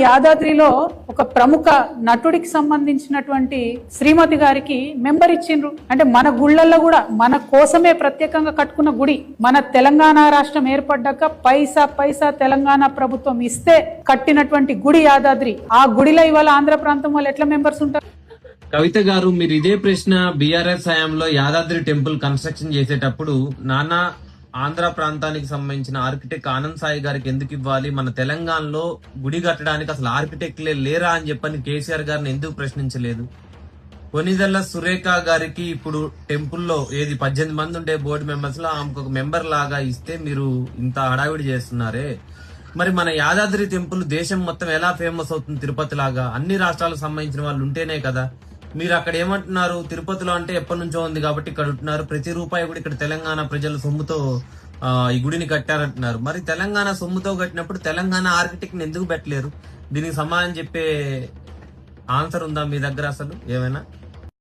యాదాద్రిలో ఒక ప్రముఖ నటుడికి సంబంధించినటువంటి శ్రీమతి గారికి మెంబర్ ఇచ్చిండ్రు. అంటే మన గుళ్ళల్లో కూడా మన కోసమే ప్రత్యేకంగా కట్టుకున్న గుడి. మన తెలంగాణ రాష్ట్రం ఏర్పడ్డాక పైసా పైసా తెలంగాణ ప్రభుత్వం ఇస్తే కట్టినటువంటి గుడి యాదాద్రి. ఆ గుడిలో ఇవాళ ఆంధ్ర ప్రాంతం వాళ్ళు ఎట్లా మెంబర్స్ ఉంటారు? కవిత గారు, మీరు ఇదే ప్రశ్న బీఆర్ఎస్ హయాంలో యాదాద్రి టెంపుల్ కన్స్ట్రక్షన్ చేసేటప్పుడు నానా ఆంధ్ర ప్రాంతానికి సంబంధించిన ఆర్కిటెక్ట్ ఆనంద్ సాయి గారికి ఎందుకు ఇవ్వాలి, మన తెలంగాణలో గుడి కట్టడానికి అసలు ఆర్కిటెక్ట్లే లేరా అని చెప్పని కేసీఆర్ గారిని ఎందుకు ప్రశ్నించలేదు? కొనిదెల్ల సురేఖ గారికి ఇప్పుడు టెంపుల్లో 18 మంది ఉండే బోర్డు మెంబర్స్ లో ఆమెకు ఒక మెంబర్ లాగా ఇస్తే మీరు ఇంత హడావిడి చేస్తున్నారే. మరి మన యాదాద్రి టెంపుల్ దేశం మొత్తం ఎలా ఫేమస్ అవుతుంది తిరుపతి లాగా? అన్ని రాష్ట్రాలకు సంబంధించిన వాళ్ళు ఉంటేనే కదా. మీరు అక్కడ ఏమంటున్నారు, తిరుపతిలో అంటే ఎప్పటి నుంచో ఉంది కాబట్టి ఇక్కడ ఉంటున్నారు, ప్రతి రూపాయి కూడా ఇక్కడ తెలంగాణ ప్రజల సొమ్ముతో ఈ గుడిని కట్టారంటున్నారు. మరి తెలంగాణ సొమ్ముతో కట్టినప్పుడు తెలంగాణ ఆర్కిటెక్ట్ ని ఎందుకు పెట్టలేరు? దీనికి సమాధానం చెప్పే ఆన్సర్ ఉందా మీ దగ్గర అసలు ఏమైనా?